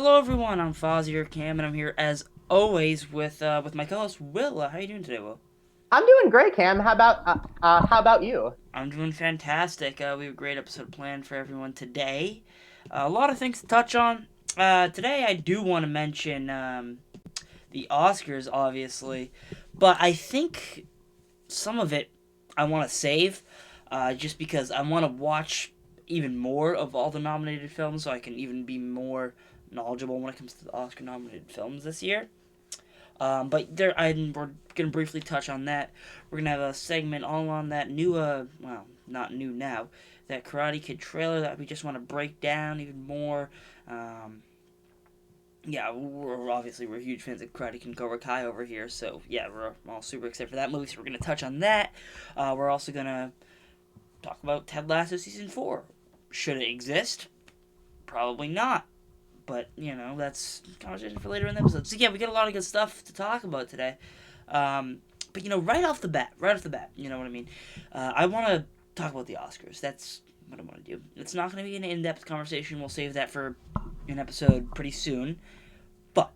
Hello, everyone. I'm Fozzie or Cam, and I'm here as always with my co-host Will. How are you doing today, Will? I'm doing great, Cam. How about you? I'm doing fantastic. We have a great episode planned for everyone today. A lot of things to touch on. Today, I do want to mention the Oscars, obviously, but I think some of it I want to save, just because I want to watch even more of all the nominated films, so I can even be more knowledgeable when it comes to the Oscar-nominated films this year. But we're gonna briefly touch on that. We're gonna have a segment all on that new, well, not new now, that Karate Kid trailer that we just want to break down even more. Um, yeah, we're huge fans of Karate Kid and Cobra Kai over here, so yeah, we're all super excited for that movie. So we're gonna touch on that. We're also gonna talk about Ted Lasso season 4. Should it exist? Probably not. But that's a conversation for later in the episode. So yeah, we got a lot of good stuff to talk about today. Um, but right off the bat, you know what I mean. I want to talk about the Oscars. That's what I want to do. It's not going to be an in-depth conversation. We'll save that for an episode pretty soon. But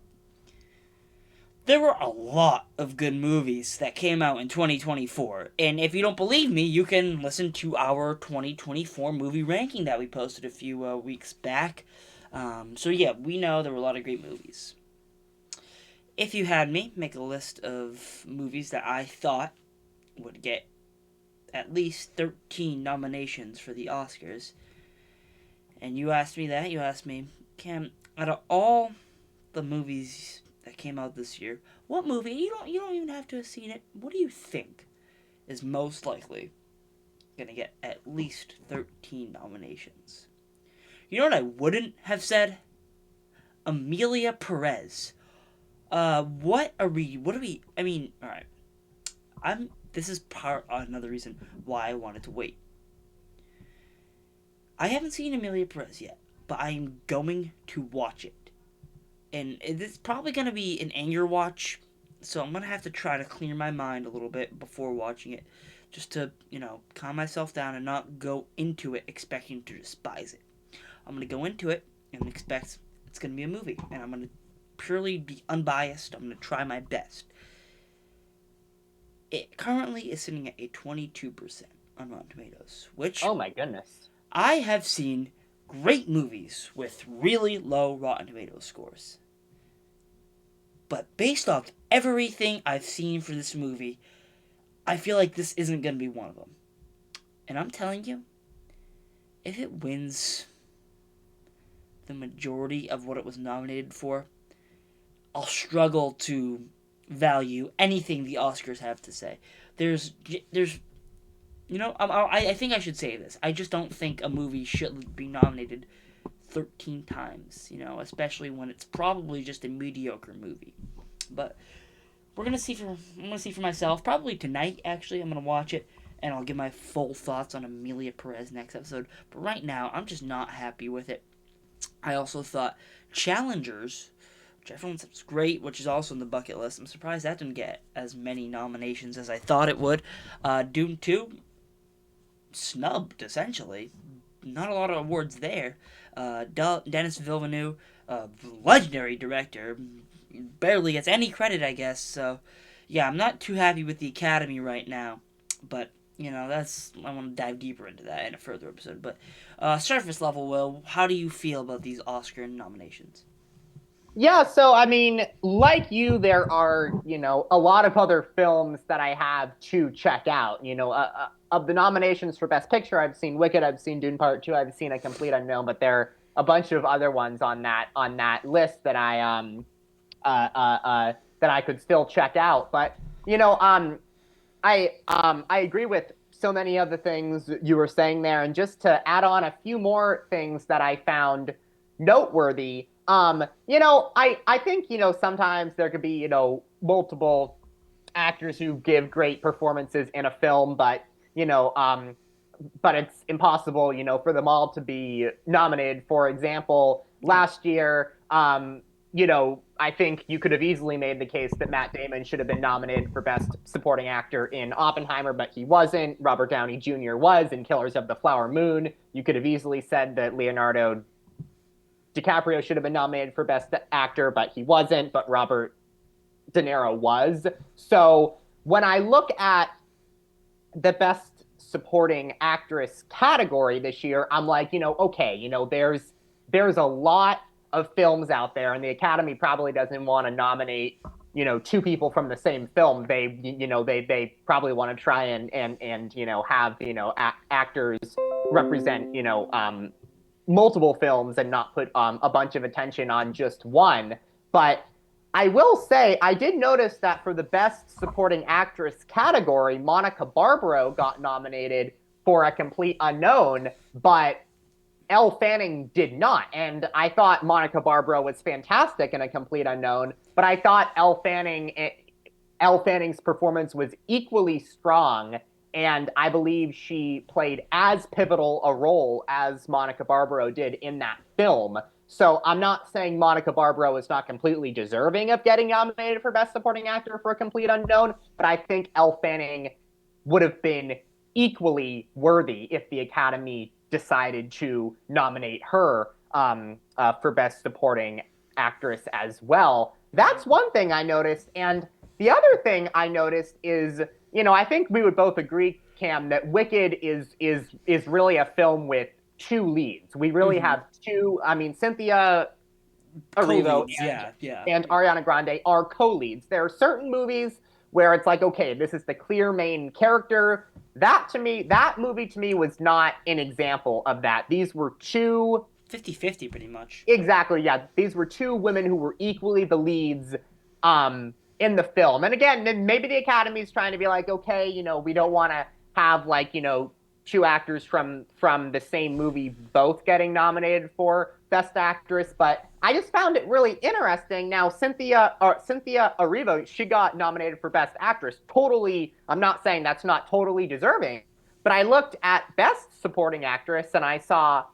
there were a lot of good movies that came out in 2024. And if you don't believe me, you can listen to our 2024 movie ranking that we posted a few weeks back. So yeah, we know there were a lot of great movies. If you had me make a list of movies that I thought would get at least 13 nominations for the Oscars, and you asked me, Cam, out of all the movies that came out this year, what movie, you don't even have to have seen it, what do you think is most likely going to get at least 13 nominations? You know what I wouldn't have said? Amelia Perez. What are we, I mean, alright. This is another reason why I wanted to wait. I haven't seen Amelia Perez yet, but I'm going to watch it. And it's probably going to be an anger watch, so I'm going to have to try to clear my mind a little bit before watching it, just to, calm myself down and not go into it expecting to despise it. I'm going to go into it and expect it's going to be a movie, and I'm going to purely be unbiased. I'm going to try my best. It currently is sitting at a 22% on Rotten Tomatoes, which Oh my goodness. I have seen great movies with really low Rotten Tomatoes scores. But based off everything I've seen for this movie, I feel like this isn't going to be one of them. And I'm telling you, if it wins the majority of what it was nominated for, I'll struggle to value anything the Oscars have to say. There's I think I should say this. I just don't think a movie should be nominated 13 times, especially when it's probably just a mediocre movie. But I'm gonna see for myself. Probably tonight, actually, I'm gonna watch it and I'll give my full thoughts on Amelia Perez next episode. But right now, I'm just not happy with it. I also thought Challengers, which everyone said was great, which is also on the bucket list. I'm surprised that didn't get as many nominations as I thought it would. Doom 2, snubbed, essentially. Not a lot of awards there. Dennis Villeneuve, legendary director, barely gets any credit, I guess. So, yeah, I'm not too happy with the Academy right now. But, I want to dive deeper into that in a further episode. But, surface level, Will, how do you feel about these Oscar nominations? Yeah, so I mean, like you, there are, a lot of other films that I have to check out. Of the nominations for Best Picture, I've seen Wicked, I've seen Dune Part 2, I've seen A Complete Unknown, but there are a bunch of other ones on that list that I could still check out. But, I agree with so many of the things you were saying there, and just to add on a few more things that I found noteworthy. I think sometimes there could be multiple actors who give great performances in a film, you know um, but it's impossible for them all to be nominated. For example, Yeah. last year, I think you could have easily made the case that Matt Damon should have been nominated for Best Supporting Actor in Oppenheimer, but he wasn't. Robert Downey Jr. was in Killers of the Flower Moon. You could have easily said that Leonardo DiCaprio should have been nominated for Best Actor, but he wasn't, but Robert De Niro was. So when I look at the Best Supporting Actress category this year, I'm like, okay, there's a lot of films out there, and the Academy probably doesn't want to nominate, two people from the same film. They probably want to try and have actors represent multiple films and not put a bunch of attention on just one. But I will say, I did notice that for the Best Supporting Actress category, Monica Barbaro got nominated for A Complete Unknown, but Elle Fanning did not. And I thought Monica Barbaro was fantastic in A Complete Unknown, but I thought Elle Fanning's performance was equally strong, and I believe she played as pivotal a role as Monica Barbaro did in that film. So I'm not saying Monica Barbaro is not completely deserving of getting nominated for Best Supporting Actor for A Complete Unknown, but I think Elle Fanning would have been equally worthy if the Academy decided to nominate her for Best Supporting Actress as well. That's one thing I noticed. And the other thing I noticed is, I think we would both agree, Cam, that Wicked is really a film with two leads. We really have two. I mean, Cynthia Erivo Co-leads, yeah. and Ariana Grande are co-leads. There are certain movies where it's like, okay, this is the clear main character. That movie to me was not an example of that. These were two 50-50 pretty much. Exactly, yeah. These were two women who were equally the leads in the film. And again, maybe the Academy's trying to be like, okay, we don't want to have like, two actors from the same movie both getting nominated for Best Actress, but I just found it really interesting. Now, Cynthia Erivo, she got nominated for Best Actress. Totally, I'm not saying that's not totally deserving, but I looked at Best Supporting Actress and I saw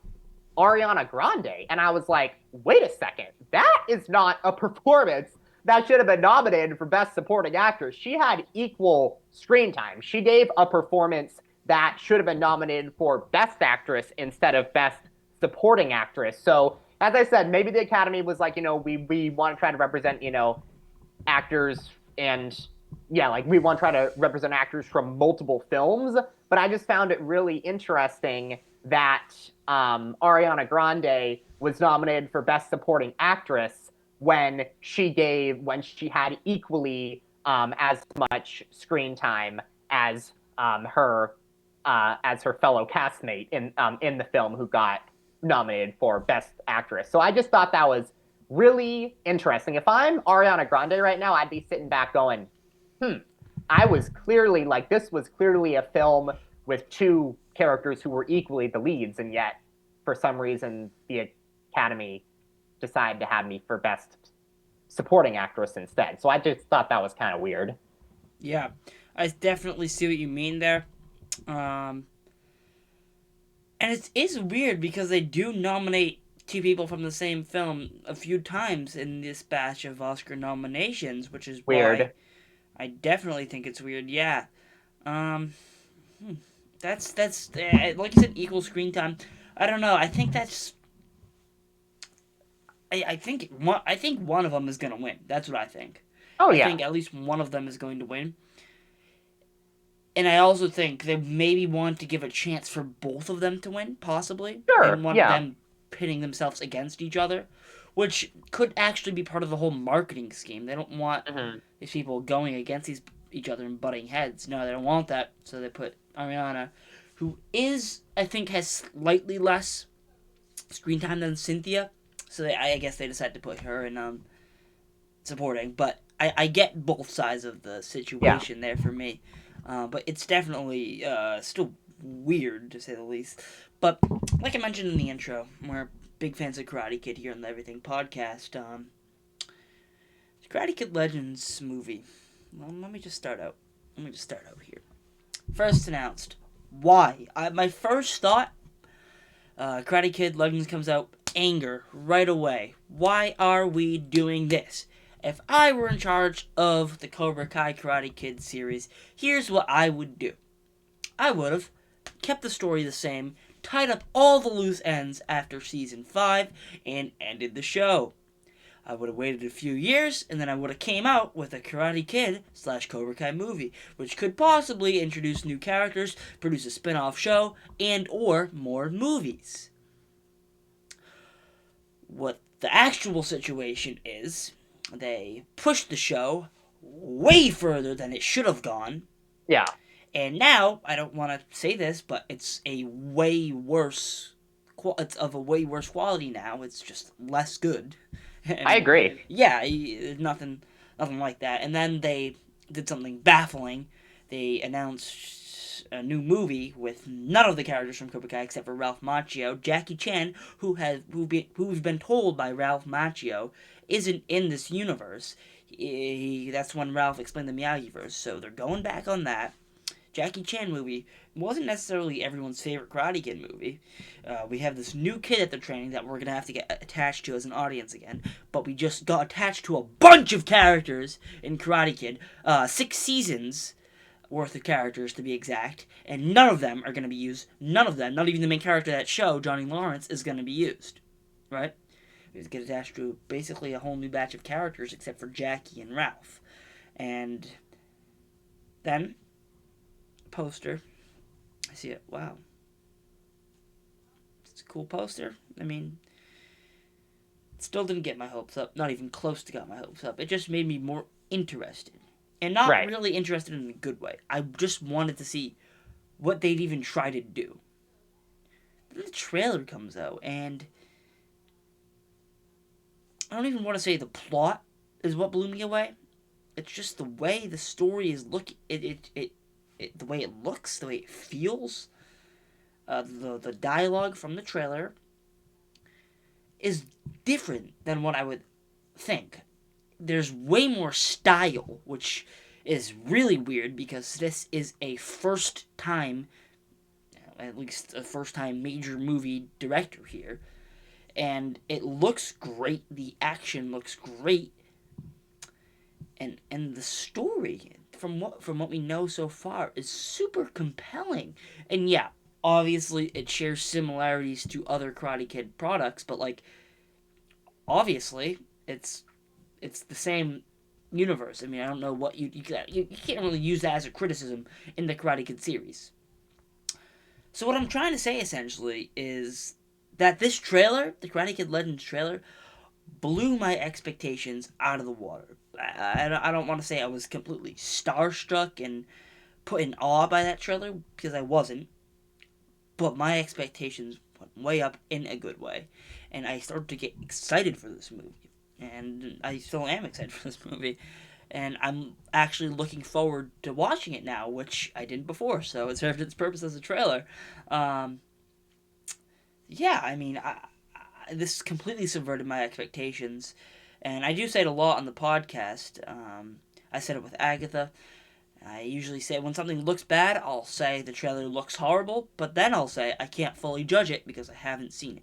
Ariana Grande, and I was like, wait a second, that is not a performance that should have been nominated for Best Supporting Actress. She had equal screen time. She gave a performance that should have been nominated for Best Actress instead of Best Supporting Actress. So, as I said, maybe the Academy was like, we want to try to represent, actors and, yeah, like we want to try to represent actors from multiple films. But I just found it really interesting that Ariana Grande was nominated for Best Supporting Actress when she had equally as much screen time as her fellow castmate in the film who got nominated for Best Actress. So I just thought that was really interesting. If I'm Ariana Grande right now, I'd be sitting back going, I was clearly like, this was clearly a film with two characters who were equally the leads, and yet for some reason the Academy decided to have me for Best Supporting Actress instead. So I just thought that was kind of weird. Yeah, I definitely see what you mean there. And it is weird because they do nominate two people from the same film a few times in this batch of Oscar nominations, which is Weird. why I definitely think it's weird. Yeah. That's like you said, equal screen time. I don't know. I think that's. I think one of them is gonna win. That's what I think. Oh I yeah. think at least one of them is going to win. And I also think they maybe want to give a chance for both of them to win, possibly. They Sure. want Yeah. them pitting themselves against each other, which could actually be part of the whole marketing scheme. They don't want these people going against each other and butting heads. No, they don't want that. So they put Ariana, who I think has slightly less screen time than Cynthia. So I guess they decided to put her in supporting. But I get both sides of the situation there for me. But it's definitely still weird, to say the least. But like I mentioned in the intro, we're big fans of Karate Kid here on the Everything Podcast. Karate Kid Legends movie. Well, let me just start out here. First announced. Why? My first thought, Karate Kid Legends comes out, anger right away. Why are we doing this? If I were in charge of the Cobra Kai Karate Kid series, here's what I would do. I would have kept the story the same, tied up all the loose ends after season 5 and ended the show. I would have waited a few years, and then I would have came out with a Karate Kid slash Cobra Kai movie, which could possibly introduce new characters, produce a spin-off show, and or more movies. What the actual situation is, they pushed the show way further than it should have gone. Yeah. And now, I don't want to say this, but it's a way worse. It's of a way worse quality now. It's just less good. I And agree. yeah, nothing like that. And then they did something baffling. They announced a new movie with none of the characters from Cobra Kai except for Ralph Macchio. Jackie Chan, who's been told by Ralph Macchio, isn't in this universe. That's when Ralph explained the Miyagiverse. So they're going back on that. Jackie Chan movie wasn't necessarily everyone's favorite Karate Kid movie. We have this new kid at the training that we're gonna have to get attached to as an audience again, but we just got attached to a bunch of characters in Karate Kid, 6 seasons worth of characters to be exact, and none of them are gonna be used. None of them, not even the main character of that show, Johnny Lawrence, is gonna be used. Right? We just get attached to basically a whole new batch of characters except for Jackie and Ralph, and then poster. I see it. Wow. It's a cool poster. I mean, it still didn't get my hopes up. Not even close to got my hopes up. It just made me more interested. And not Right. really interested in a good way. I just wanted to see what they'd even try to do. Then the trailer comes out, and I don't even want to say the plot is what blew me away. It's just the way the story is looking. The way it looks, the way it feels, the dialogue from the trailer is different than what I would think. There's way more style, which is really weird because this is a first time, at least a first time major movie director here, and it looks great. The action looks great, and the story from what we know so far is super compelling. And yeah, obviously it shares similarities to other Karate Kid products, but like obviously it's the same universe. I mean, I don't know what you can't really use that as a criticism in the Karate Kid series. So what I'm trying to say essentially is that this trailer, the Karate Kid Legends trailer, blew my expectations out of the water. I don't want to say I was completely starstruck and put in awe by that trailer because I wasn't, but my expectations went way up in a good way, and I started to get excited for this movie, and I still am excited for this movie, and I'm actually looking forward to watching it now, which I didn't before, so it served its purpose as a trailer. Um, yeah, I mean, this completely subverted my expectations, and I do say it a lot on the podcast. I said it with Agatha. I usually say when something looks bad, I'll say the trailer looks horrible, but then I'll say I can't fully judge it because I haven't seen it.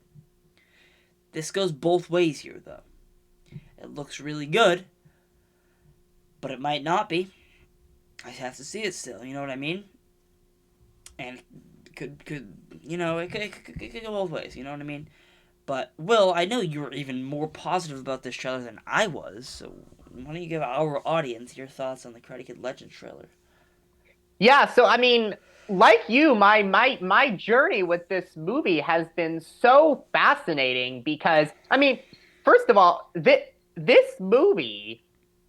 This goes both ways here, though. It looks really good, but it might not be. I have to see it still, you know what I mean? And could it could go both ways, you know what I mean? But Will, I know you're even more positive about this trailer than I was, so why don't you give our audience your thoughts on the Karate Kid Legends trailer? Yeah, so I mean, like you, my journey with this movie has been so fascinating because I mean, first of all, this movie's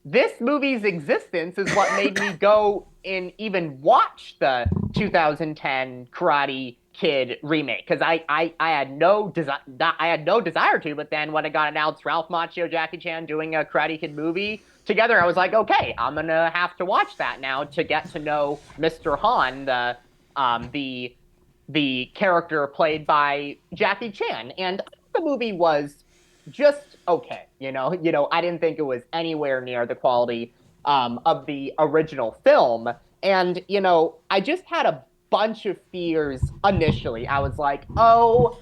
existence is what made me go and even watch the 2010 Karate Kid remake because I had I had no desire to, but then when it got announced Ralph Macchio, Jackie Chan doing a Karate Kid movie together, I was like, okay, I'm gonna have to watch that now to get to know Mr. Han, the the character played by Jackie Chan, and the movie was just okay. I didn't think it was anywhere near the quality of the original film, and I just had a bunch of fears initially. I was like, oh,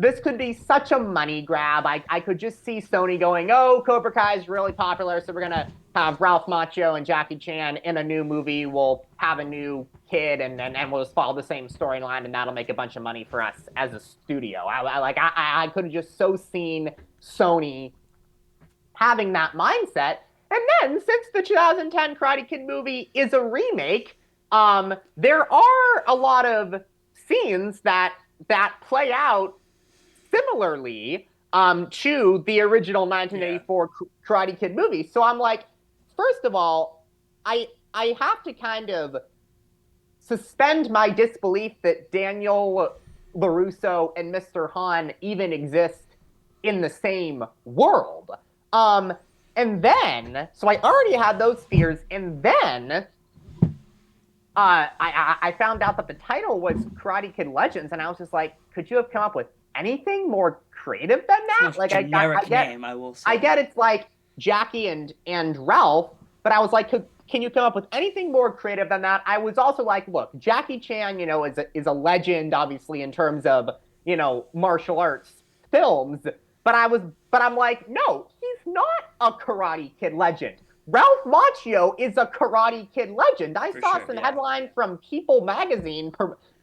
this could be such a money grab. I could just see Sony going, oh, Cobra Kai is really popular, so we're gonna have Ralph Macchio and Jackie Chan in a new movie. We'll have a new kid, and we'll just follow the same storyline, and that'll make a bunch of money for us as a studio. I could have just so seen Sony having that mindset. And then, since the 2010 Karate Kid movie is a remake, there are a lot of scenes that play out similarly to the original Yeah. 1984 Karate Kid movie. So I'm like, first of all, I have to kind of suspend my disbelief that Daniel LaRusso and Mr. Han even exist in the same world. Um, and then, so I already had those fears, and then I found out that the title was Karate Kid Legends, and I was just like, could you have come up with anything more creative than It's the that? most generic name, I will I say. get it's like Jackie and Ralph, but I was like, can you come up with anything more creative than that? I was also like, look, Jackie Chan, is a legend, obviously, in terms of martial arts films, but I'm like, no, he's not a Karate Kid legend. Ralph Macchio is a Karate Kid legend. I For saw sure, some yeah. headline from People magazine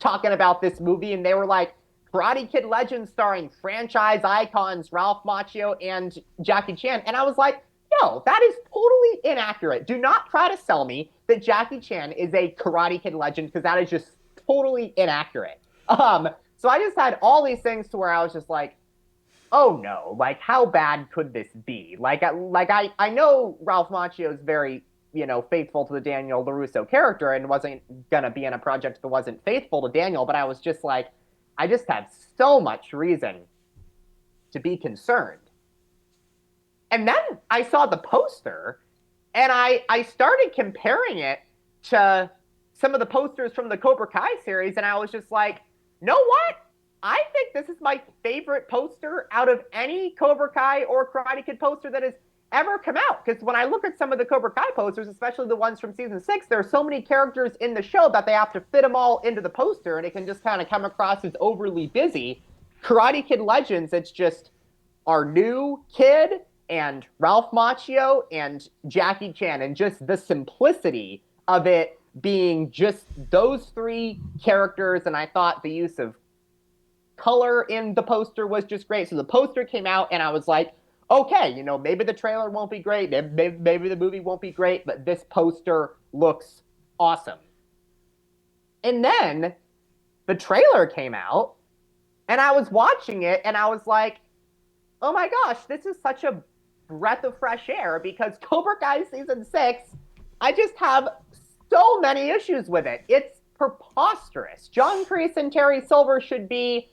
talking about this movie, and they were like, Karate Kid Legends starring franchise icons Ralph Macchio and Jackie Chan. And I was like, no, that is totally inaccurate. Do not try to sell me that Jackie Chan is a Karate Kid legend because that is just totally inaccurate. So I just had all these things to where I was just like, oh no, like how bad could this be? I know Ralph Macchio is very faithful to the Daniel LaRusso character and wasn't gonna be in a project that wasn't faithful to Daniel, but I was just like, I just had so much reason to be concerned. And then I saw the poster, and I started comparing it to some of the posters from the Cobra Kai series, and I was just like, know what? I think this is my favorite poster out of any Cobra Kai or Karate Kid poster that has ever come out. Because when I look at some of the Cobra Kai posters, especially the ones from season 6, there are so many characters in the show that they have to fit them all into the poster, and it can just kind of come across as overly busy. Karate Kid Legends, it's just our new kid and Ralph Macchio and Jackie Chan, and just the simplicity of it being just those three characters. And I thought the use of color in the poster was just great. So the poster came out, and I was like, okay, maybe the trailer won't be great, maybe the movie won't be great, but this poster looks awesome. And then the trailer came out, and I was watching it, and I was like, oh my gosh, this is such a breath of fresh air because Cobra Kai season 6, I just have so many issues with it. It's preposterous. John Kreese and Terry Silver should be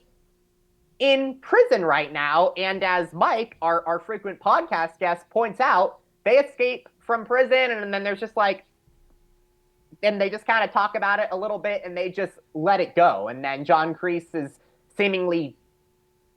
in prison right now. And as Mike, our frequent podcast guest, points out, they escape from prison, and then there's just like, and they just kind of talk about it a little bit and they just let it go. And then John Kreese is seemingly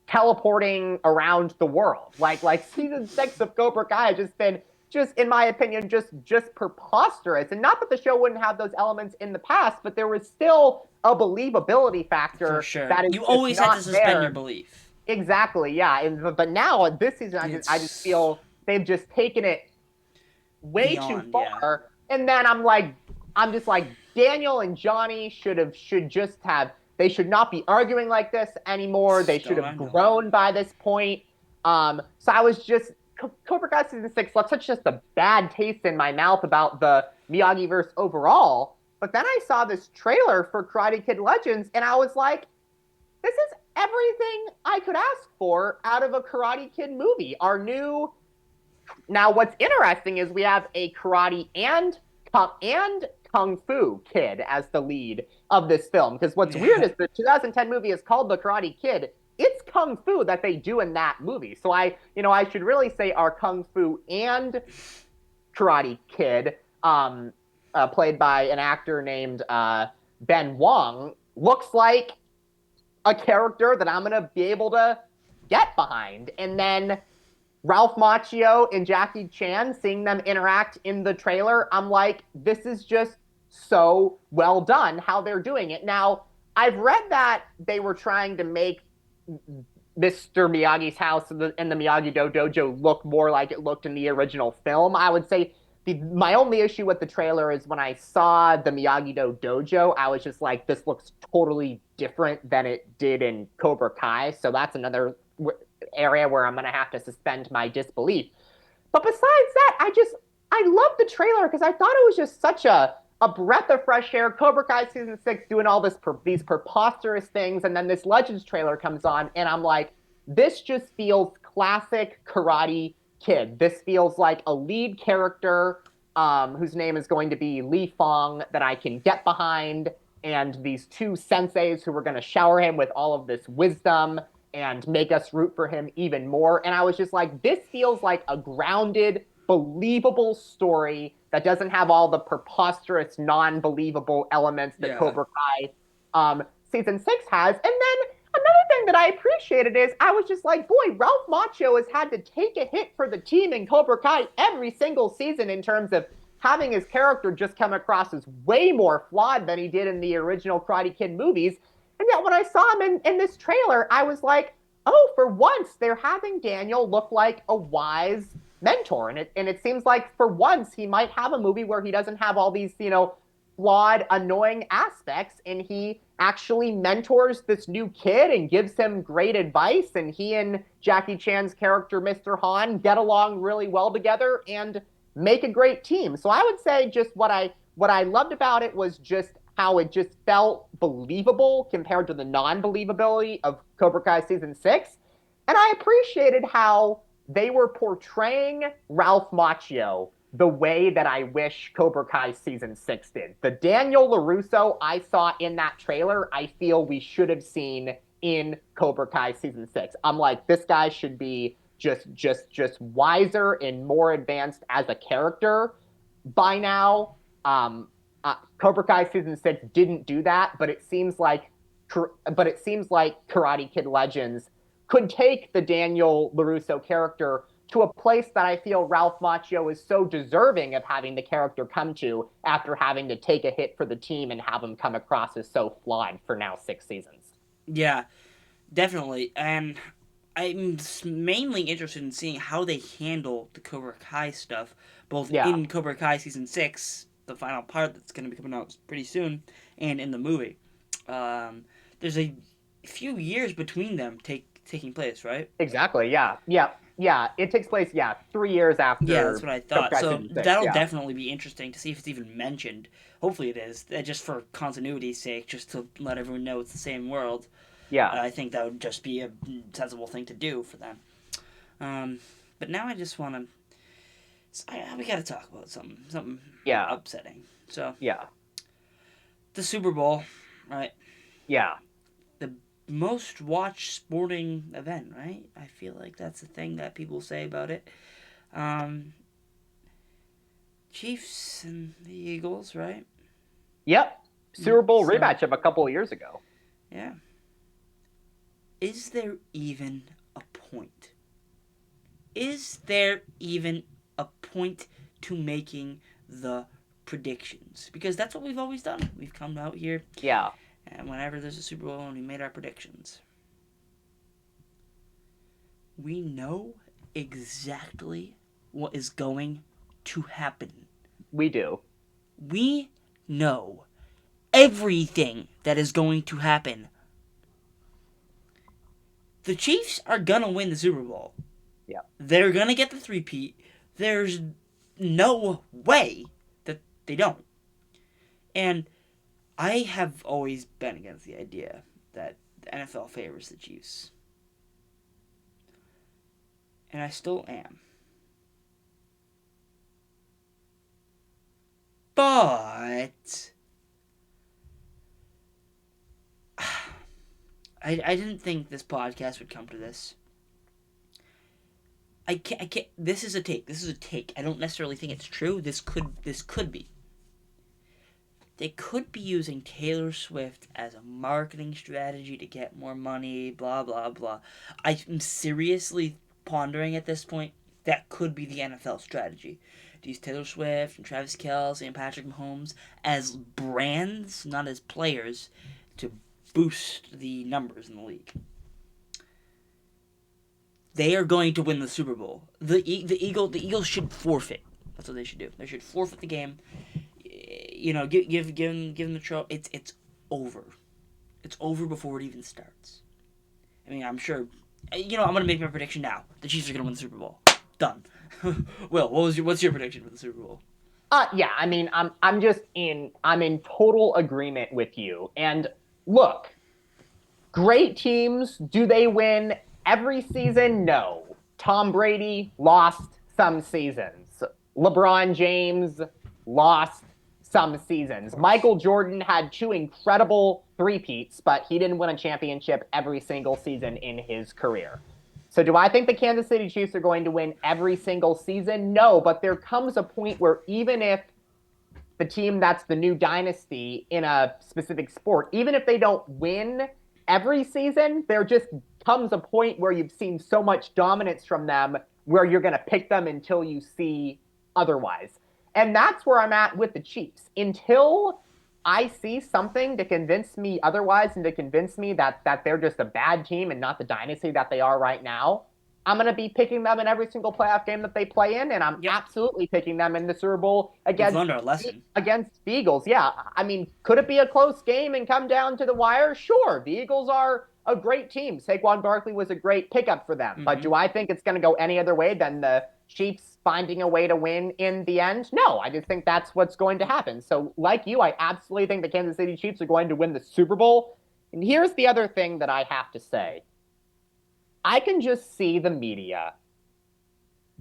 teleporting around the world. Like season 6 of Cobra Kai has just been, just in my opinion, just preposterous. And not that the show wouldn't have those elements in the past, but there was still a believability For factor sure. that is You just always had to not suspend your there. belief. Exactly, yeah. But now this season, I just It's feel they've just taken it way too beyond, yeah. far. And then I'm just like, Daniel and Johnny should just have, they should not be arguing like this anymore. They should Don't have I know? grown by this point. So I was just, Cobra Kai season 6 left such just a bad taste in my mouth about the Miyagi verse overall. But then I saw this trailer for Karate Kid Legends, and I was like, this is everything I could ask for out of a Karate Kid movie. Now, what's interesting is we have a karate and kung fu kid as the lead of this film. Because what's weird Yeah. is the 2010 movie is called The Karate Kid. It's kung fu that they do in that movie. So I should really say our kung fu and karate kid, played by an actor named Ben Wong, looks like a character that I'm gonna be able to get behind. And then Ralph Macchio and Jackie Chan, seeing them interact in the trailer, I'm like, this is just so well done how they're doing it. Now, I've read that they were trying to make Mr. Miyagi's house and the Miyagi-Do dojo look more like it looked in the original film. I would say my only issue with the trailer is when I saw the Miyagi-Do dojo, I was just like, this looks totally different than it did in Cobra Kai. So that's another area where I'm going to have to suspend my disbelief. But besides that, I love the trailer because I thought it was just such a breath of fresh air. Cobra Kai season 6 doing all these preposterous things, and then this Legends trailer comes on, and I'm like, this just feels classic Karate Kid. This feels like a lead character whose name is going to be Li Fong that I can get behind, and these two senseis who are going to shower him with all of this wisdom and make us root for him even more. And I was just like, this feels like a grounded, believable story that doesn't have all the preposterous, non-believable elements that Yeah. Cobra Kai season 6 has. And then another thing that I appreciated is I was just like, boy, Ralph Macchio has had to take a hit for the team in Cobra Kai every single season in terms of having his character just come across as way more flawed than he did in the original Karate Kid movies. And yet when I saw him in this trailer, I was like, oh, for once they're having Daniel look like a wise mentor. And it seems like for once he might have a movie where he doesn't have all these, flawed, annoying aspects, and he actually mentors this new kid and gives him great advice. And he and Jackie Chan's character, Mr. Han, get along really well together and make a great team. So I would say just what I loved about it was just how it just felt believable compared to the non-believability of Cobra Kai season 6. And I appreciated how they were portraying Ralph Macchio the way that I wish Cobra Kai season 6 did. The Daniel LaRusso I saw in that trailer, I feel we should have seen in Cobra Kai season 6. I'm like, this guy should be just wiser and more advanced as a character by now. Cobra Kai season 6 didn't do that, but it seems like Karate Kid Legends could take the Daniel LaRusso character to a place that I feel Ralph Macchio is so deserving of having the character come to after having to take a hit for the team and have him come across as so flawed for now 6 seasons. Yeah, definitely. And I'm mainly interested in seeing how they handle the Cobra Kai stuff, both Yeah, in Cobra Kai season 6, the final part that's going to be coming out pretty soon, and in the movie. There's a few years between them taking place, right? exactly. Yeah, yeah, yeah. It takes place, yeah, 3 years Yeah, that's after what I Cobra thought. Kai So season 6. that'll Yeah, definitely be interesting to see if it's even mentioned. Hopefully it is, just for continuity's sake, just to let everyone know it's the same world. yeah. I think that would just be a sensible thing to do for them. But now I just want to. We got to talk about something Yeah, upsetting. So yeah, the Super Bowl, right? yeah. The most watched sporting event, right? I feel like that's the thing that people say about it. Um, Chiefs and the Eagles, right? Yep. Yeah. Super Bowl So rematch of a couple of years ago. yeah, is there even a point? Is there even a point to making the predictions? Because that's what we've always done. We've come out here, Yeah. and whenever there's a Super Bowl, and we made our predictions. We know exactly what is going to happen. We do. We know everything that is going to happen. The Chiefs are gonna win the Super Bowl. Yeah. They're gonna get the three-peat. There's no way that they don't. And I have always been against the idea that the NFL favors the Chiefs. And I still am. But I didn't think this podcast would come to this. I can't. This is a take. This is a take. I don't necessarily think it's true. This could be. They could be using Taylor Swift as a marketing strategy to get more money. Blah blah blah. I'm seriously pondering at this point. That could be the NFL strategy. To use Taylor Swift and Travis Kelce and Patrick Mahomes as brands, not as players, to boost the numbers in the league. they are going to win the Super Bowl. The Eagles should forfeit. That's what they should do. They should forfeit the game. You know, give them the trophy. It's over. It's over before it even starts. I mean, I'm sure. You know, I'm gonna make my prediction now. The Chiefs are gonna win the Super Bowl. Done. Will, what's your prediction for the Super Bowl? Yeah, I mean, I'm in total agreement with you. And look, great teams, do they win every season? No. Tom Brady lost some seasons. LeBron James lost some seasons. Michael Jordan had two incredible three-peats, but he didn't win a championship every single season in his career. So do I think the Kansas City Chiefs are going to win every single season? No, but there comes a point where even if the team that's the new dynasty in a specific sport, even if they don't win every season, there just comes a point where you've seen so much dominance from them where you're going to pick them until you see otherwise. And that's where I'm at with the Chiefs. Until I see something to convince me otherwise and to convince me that they're just a bad team and not the dynasty that they are right now, I'm going to be picking them in every single playoff game that they play in, and I'm Yep. absolutely picking them in the Super Bowl We've learned our lesson. against the Eagles. Yeah, I mean, could it be a close game and come down to the wire? Sure, the Eagles are a great team. Saquon Barkley was a great pickup for them, but do I think it's going to go any other way than the Chiefs finding a way to win in the end? No, I just think that's what's going to happen. So, like you, I absolutely think the Kansas City Chiefs are going to win the Super Bowl. And here's the other thing that I have to say. I can just see the media,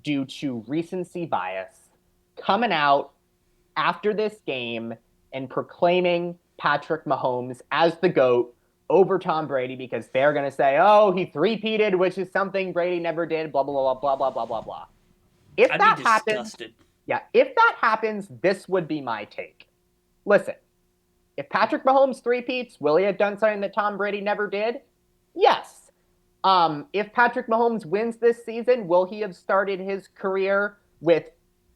due to recency bias, coming out after this game and proclaiming Patrick Mahomes as the GOAT over Tom Brady because they're going to say, oh, he three-peated, which is something Brady never did, blah, blah, blah, blah, blah, blah, blah, blah. If I'd that be happens, disgusted. yeah, if that happens, this would be my take. Listen, if Patrick Mahomes three-peats, will he have done something that Tom Brady never did? Yes. If Patrick Mahomes wins this season, will he have started his career with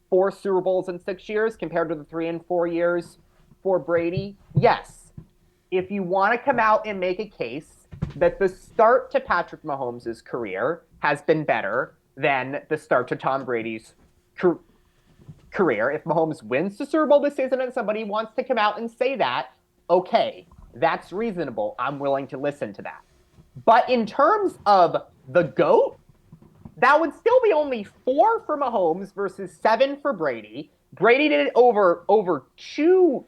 4 Super Bowls in 6 years compared to the 3 and 4 years for Brady? Yes. If you want to come out and make a case that the start to Patrick Mahomes' career has been better than the start to Tom Brady's career, if Mahomes wins the Super Bowl this season and somebody wants to come out and say that, okay, that's reasonable. I'm willing to listen to that. But in terms of the GOAT, that would still be only 4 for Mahomes versus 7 for Brady. Brady did it over two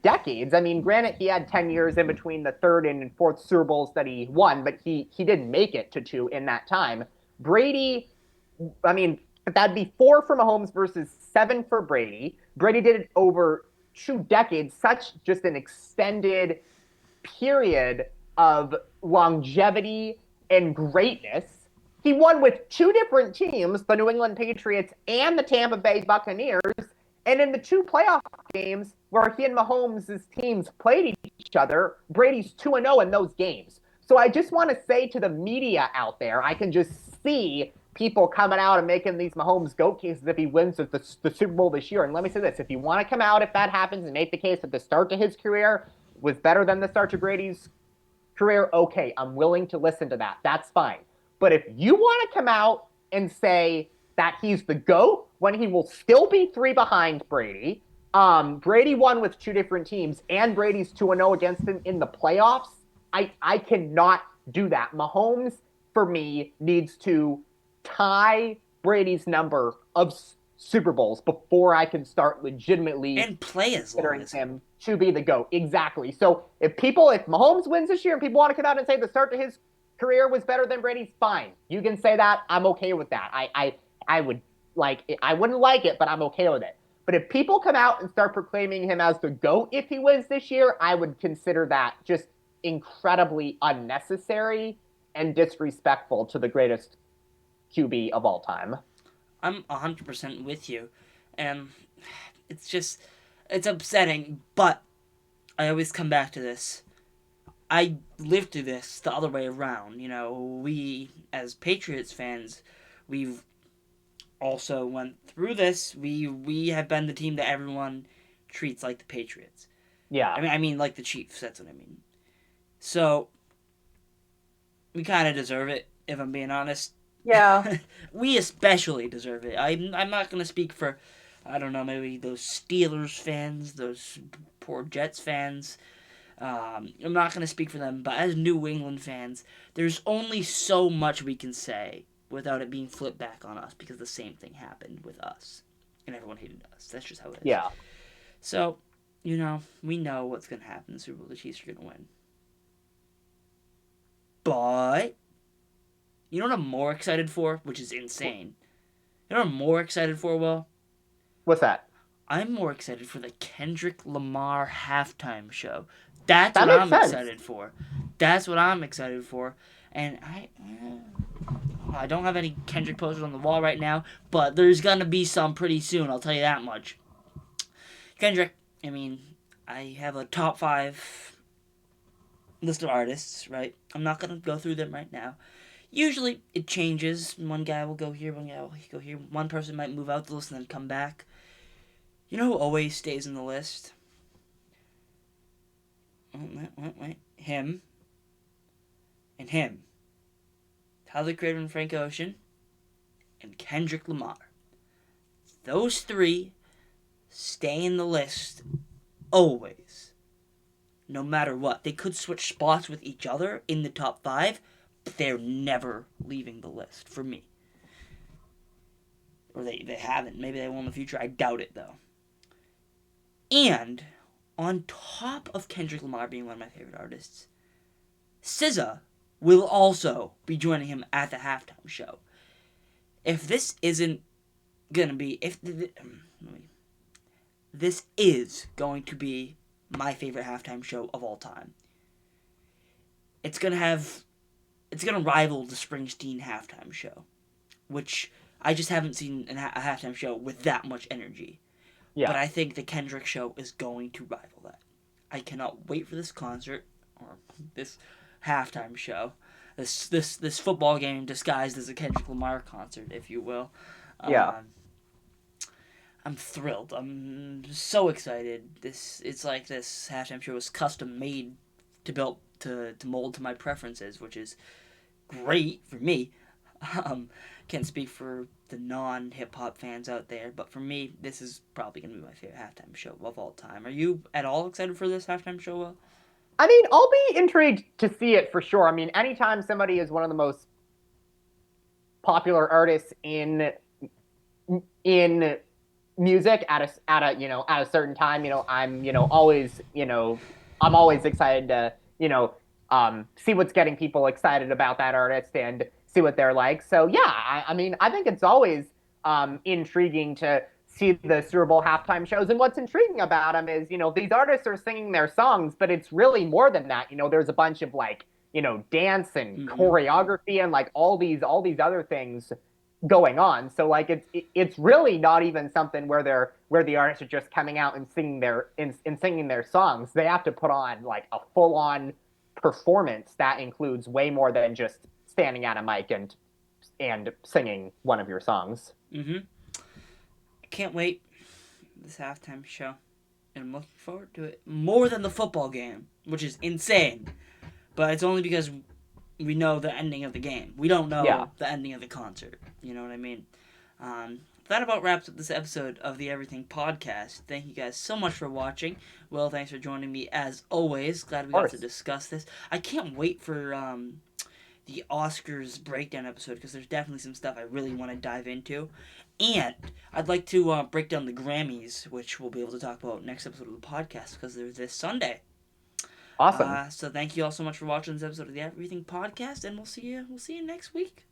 decades. I mean, granted, he had 10 years in between the third and fourth Super Bowls that he won, but he didn't make it to 2 in that time. Brady, I mean, that'd be 4 for Mahomes versus 7 for Brady. Brady did it over 2 decades, such just an extended period of longevity and greatness. He won with 2 different teams, the New England Patriots and the Tampa Bay Buccaneers. And in the 2 playoff games where he and Mahomes' teams played each other, Brady's 2-0 in those games. So I just want to say to the media out there, I can just see people coming out and making these Mahomes GOAT cases if he wins the Super Bowl this year. And let me say this, if you want to come out, if that happens, and make the case that the start to his career was better than the start to Brady's career, okay, I'm willing to listen to that. That's fine. But if you want to come out and say that he's the GOAT when he will still be 3 behind Brady, Brady won with 2 different teams, and Brady's 2-0 against him in the playoffs, I cannot do that. Mahomes, for me, needs to tie Brady's number of Super Bowls before I can start legitimately and play as long as him to be the GOAT. Exactly. So if Mahomes wins this year and people want to come out and say the start to his career was better than Brady's, fine. You can say that. I'm okay with that. I would I wouldn't like it, but I'm okay with it. But if people come out and start proclaiming him as the GOAT if he wins this year, I would consider that just incredibly unnecessary and disrespectful to the greatest QB of all time. I'm 100% with you. And it's upsetting, but I always come back to this. I lived through this the other way around. You know, we, as Patriots fans, we've also went through this. We have been the team that everyone treats like the Patriots. Yeah. I mean like the Chiefs, that's what I mean. So, we kind of deserve it, if I'm being honest. Yeah. We especially deserve it. I'm not gonna speak for, I don't know, maybe those Steelers fans, those poor Jets fans. I'm not gonna speak for them, but as New England fans, there's only so much we can say without it being flipped back on us because the same thing happened with us, and everyone hated us. That's just how it is. Yeah. So, we know what's gonna happen in the Super Bowl. The Chiefs are gonna win, but you know what I'm more excited for, which is insane. You know what I'm more excited for, Will? What's that? I'm more excited for the Kendrick Lamar halftime show. That's That what makes I'm sense. excited for. That's what I'm excited for. And I don't have any Kendrick posters on the wall right now, but there's gonna be some pretty soon. I'll tell you that much. Kendrick. I mean, I have a top 5 list of artists. Right. I'm not gonna go through them right now. Usually it changes. One guy will go here, one guy will go here. One person might move out the list and then come back. You know who always stays in the list? Wait. Him and him. Tyler Creator and Frank Ocean and Kendrick Lamar. Those 3 stay in the list always. No matter what. They could switch spots with each other in the top 5, but they're never leaving the list for me. Or they haven't. Maybe they will in the future. I doubt it though. And on top of Kendrick Lamar being one of my favorite artists, SZA will also be joining him at the halftime show. If this isn't gonna be, this is going to be my favorite halftime show of all time. It's gonna rival the Springsteen halftime show, which I just haven't seen a halftime show with that much energy. But Yeah. I think the Kendrick show is going to rival that. I cannot wait for this concert or this halftime show. This football game disguised as a Kendrick Lamar concert, if you will. Yeah. Um, I'm thrilled. I'm so excited. It's like this halftime show is custom made to build to mold to my preferences, which is great for me. Um, can't speak for the non hip hop fans out there, but for me, this is probably gonna be my favorite halftime show of all time. Are you at all excited for this halftime show? Will? I mean, I'll be intrigued to see it for sure. I mean, anytime somebody is one of the most popular artists in music at a certain time, I'm always excited to see what's getting people excited about that artist and see what they're like. So yeah, I mean, I think it's always intriguing to see the Super Bowl halftime shows. And what's intriguing about them is, these artists are singing their songs, but it's really more than that. There's a bunch of like, dance and Mm-hmm. choreography and like all these other things going on. So like it's really not even something where the artists are just coming out and singing their songs. They have to put on like a full on performance that includes way more than just standing at a mic and singing one of your songs. Mm-hmm. I can't wait this halftime show, and I'm looking forward to it more than the football game, which is insane. But it's only because we know the ending of the game. We don't Yeah. know the ending of the concert. You know what I mean? That about wraps up this episode of the Everything Podcast. Thank you guys so much for watching. Will, thanks for joining me as always. Glad we Of got to course. discuss this. I can't wait for the Oscars breakdown episode because there's definitely some stuff I really want to dive into. And I'd like to break down the Grammys, which we'll be able to talk about next episode of the podcast because they're this Sunday. Awesome. So thank you all so much for watching this episode of the Everything Podcast, and we'll see you next week.